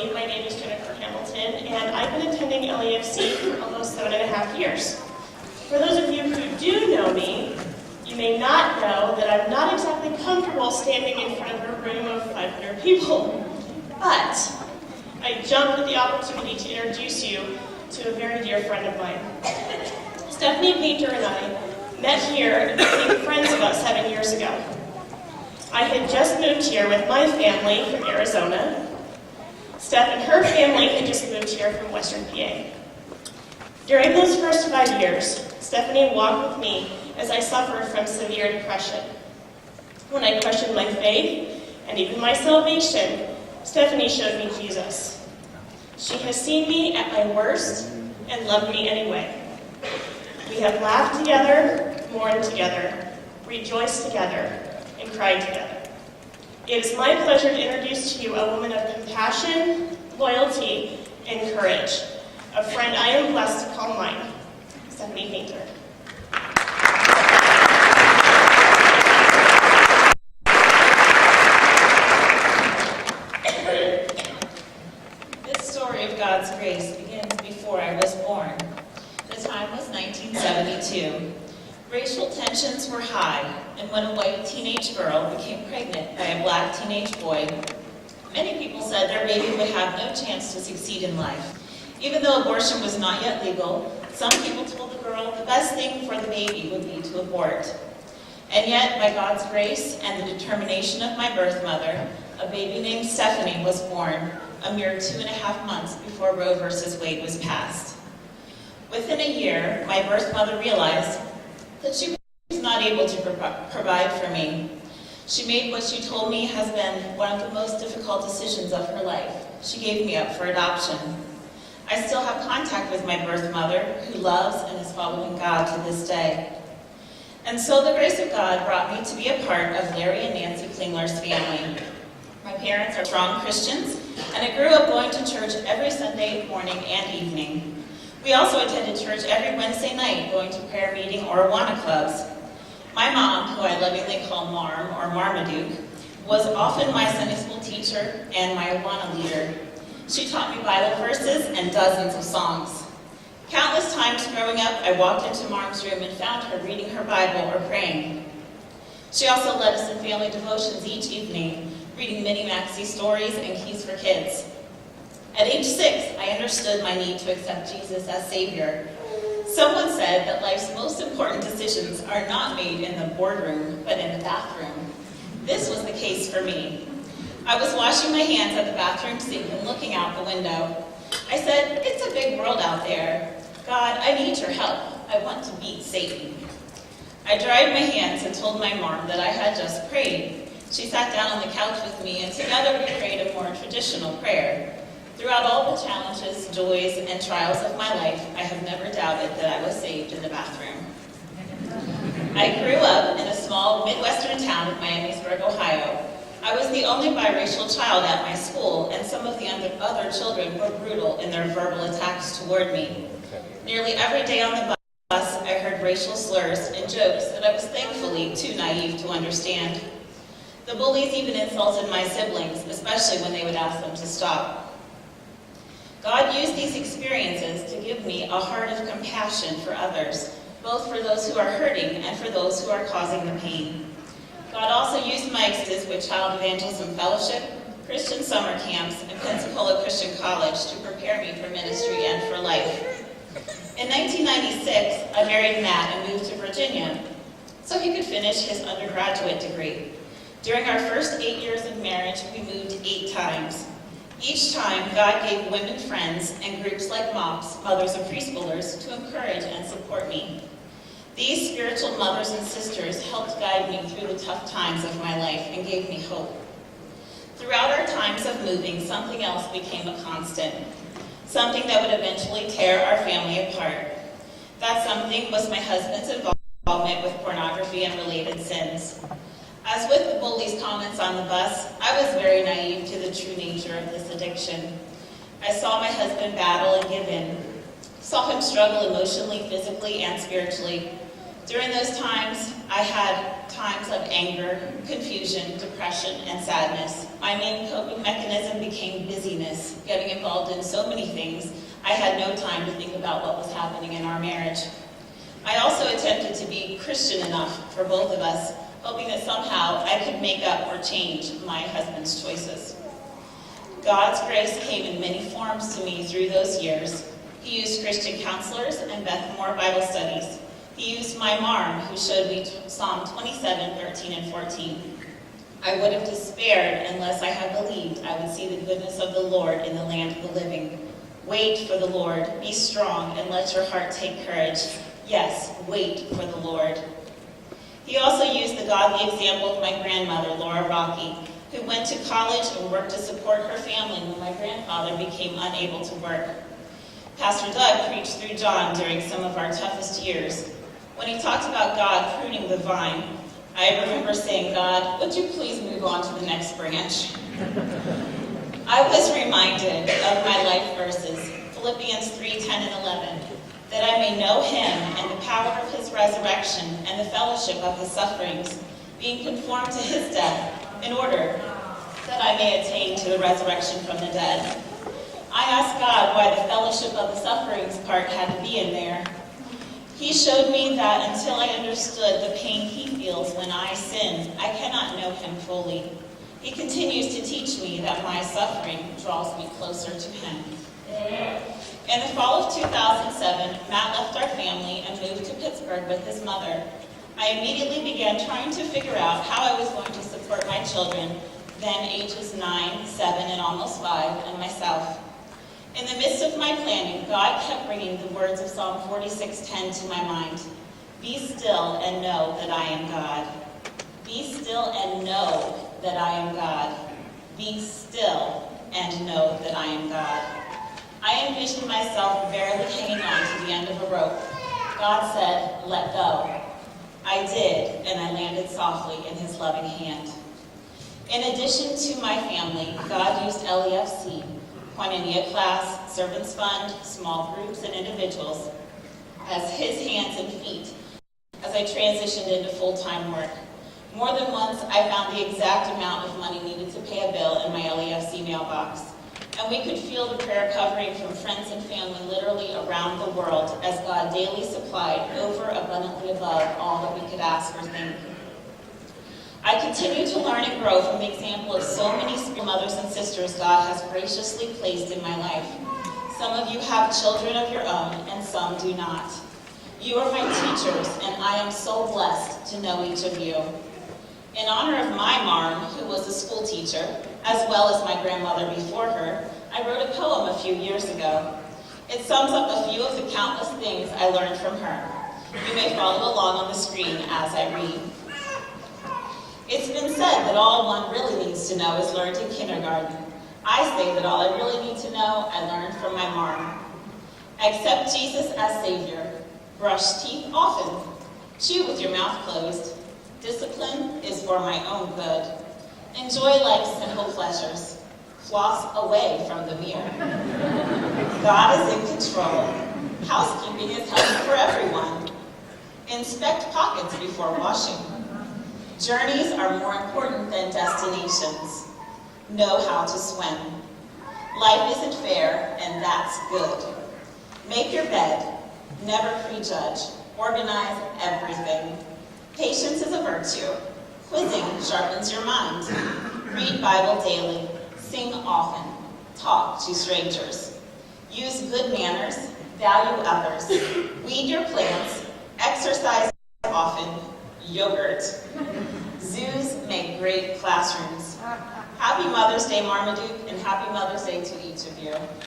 me, my name is Jennifer Hamilton, and I've been attending LEFC for almost 7.5 years. For those of you who do know me, you may not know that I'm not exactly comfortable standing in front of a room of 500 people. But I jumped at the opportunity to introduce you to a very dear friend of mine. Stephanie Painter and I met here and became friends about 7 years ago. I had just moved here with my family from Arizona. Steff and her family had just moved here from Western PA. During those first 5 years, Stephanie walked with me as I suffered from severe depression. When I questioned my faith and even my salvation, Stephanie showed me Jesus. She has seen me at my worst and loved me anyway. We have laughed together, mourned together, rejoiced together, and cried together. It is my pleasure to introduce to you a woman of compassion, loyalty, and courage, a friend I am blessed to call mine, Stephanie Painter. This story of God's grace begins before I was born. The time was 1972. Racial tensions were high, and when a white teenage girl became pregnant by a black teenage boy, many people said their baby would have no chance to succeed in life. Even though abortion was not yet legal, some people told the girl the best thing for the baby would be to abort. And yet, by God's grace and the determination of my birth mother, a baby named Stephanie was born a mere 2.5 months before Roe v. Wade was passed. Within a year, my birth mother realized that she was not able to provide for me. She made what she told me has been one of the most difficult decisions of her life. She gave me up for adoption. I still have contact with my birth mother, who loves and is following God to this day. And so the grace of God brought me to be a part of Larry and Nancy Klingler's family. My parents are strong Christians, and I grew up going to church every Sunday morning and evening. We also attended church every Wednesday night, going to prayer meeting or Awana clubs. My mom, who I lovingly call Marm or Marmaduke, was often my Sunday school teacher and my Awana leader. She taught me Bible verses and dozens of songs. Countless times growing up, I walked into Marm's room and found her reading her Bible or praying. She also led us in family devotions each evening, reading Minnie Maxie stories and Keys for Kids. At age 6, I understood my need to accept Jesus as Savior. Someone said that life's most important decisions are not made in the boardroom, but in the bathroom. This was the case for me. I was washing my hands at the bathroom sink and looking out the window. I said, "It's a big world out there. God, I need your help. I want to beat Satan." I dried my hands and told my mom that I had just prayed. She sat down on the couch with me, and together we prayed a more traditional prayer. Throughout all the challenges, joys, and trials of my life, I have never doubted that I was saved in the bathroom. I grew up in a small Midwestern town of Miamisburg, Ohio. I was the only biracial child at my school, and some of the other children were brutal in their verbal attacks toward me. Nearly every day on the bus, I heard racial slurs and jokes that I was thankfully too naive to understand. The bullies even insulted my siblings, especially when they would ask them to stop. God used these experiences to give me a heart of compassion for others, both for those who are hurting and for those who are causing the pain. God also used my experiences with Child Evangelism Fellowship, Christian summer camps, and Pensacola Christian College to prepare me for ministry and for life. In 1996, I married Matt and moved to Virginia so he could finish his undergraduate degree. During our first 8 years of marriage, we moved 8 times. Each time, God gave women friends and groups like MOPS, Mothers of Preschoolers, to encourage and support me. These spiritual mothers and sisters helped guide me through the tough times of my life and gave me hope. Throughout our times of moving, something else became a constant, something that would eventually tear our family apart. That something was my husband's involvement with pornography and related sins. As with the bully's comments on the bus, I was very naive to the true nature of this addiction. I saw my husband battle and give in, saw him struggle emotionally, physically, and spiritually. During those times, I had times of anger, confusion, depression, and sadness. My main coping mechanism became busyness, getting involved in so many things, I had no time to think about what was happening in our marriage. I also attempted to be Christian enough for both of us, hoping that somehow I could make up or change my husband's choices. God's grace came in many forms to me through those years. He used Christian counselors and Beth Moore Bible studies. He used my mom, who showed me Psalm 27, 13, and 14. I would have despaired unless I had believed I would see the goodness of the Lord in the land of the living. Wait for the Lord, be strong, and let your heart take courage. Yes, wait for the Lord. He also used the godly example of my grandmother, Laura Rocky, who went to college and worked to support her family when my grandfather became unable to work. Pastor Doug preached through John during some of our toughest years. When he talked about God pruning the vine, I remember saying, God, would you please move on to the next branch? I was reminded of my life verses, Philippians 3, 10, and 11, that I may know him and the power of his resurrection and the fellowship of his sufferings, being conformed to his death, in order that I may attain to the resurrection from the dead. I asked God why the fellowship of the sufferings part had to be in there. He showed me that until I understood the pain he feels when I sin, I cannot know him fully. He continues to teach me that my suffering draws me closer to him. In the fall of 2007, Matt left our family and moved to Pittsburgh with his mother. I immediately began trying to figure out how I was going to support my children, then ages 9, 7, and almost 5, and myself. In the midst of my planning, God kept bringing the words of Psalm 46:10 to my mind. Be still and know that I am God. Be still and know that I am God. Be still and know that I am God. I envisioned myself barely hanging on to the end of a rope. God said, let go. I did, and I landed softly in his loving hand. In addition to my family, God used LEFC, Koinonia class, Servants Fund, small groups, and individuals as his hands and feet as I transitioned into full-time work. More than once, I found the exact amount of money needed to pay a bill in my LEFC mailbox. And we could feel the prayer covering from friends and family literally around the world as God daily supplied over abundantly above all that we could ask or think. I continue to learn and grow from the example of so many spiritual mothers and sisters God has graciously placed in my life. Some of you have children of your own, and some do not. You are my teachers, and I am so blessed to know each of you. In honor of my mom, who was a school teacher, as well as my grandmother before her, I wrote a poem a few years ago. It sums up a few of the countless things I learned from her. You may follow along on the screen as I read. It's been said that all one really needs to know is learned in kindergarten. I say that all I really need to know, I learned from my mom. Accept Jesus as Savior. Brush teeth often. Chew with your mouth closed. Discipline is for my own good. Enjoy life's simple pleasures. Floss away from the mirror. God is in control. Housekeeping is healthy for everyone. Inspect pockets before washing. Journeys are more important than destinations. Know how to swim. Life isn't fair, and that's good. Make your bed. Never prejudge. Organize everything. Patience is a virtue. Quizzing sharpens your mind. Read Bible daily. Sing often. Talk to strangers. Use good manners. Value others. Weed your plants. Exercise often. Yogurt. Zoos make great classrooms. Happy Mother's Day, Marmaduke, and happy Mother's Day to each of you.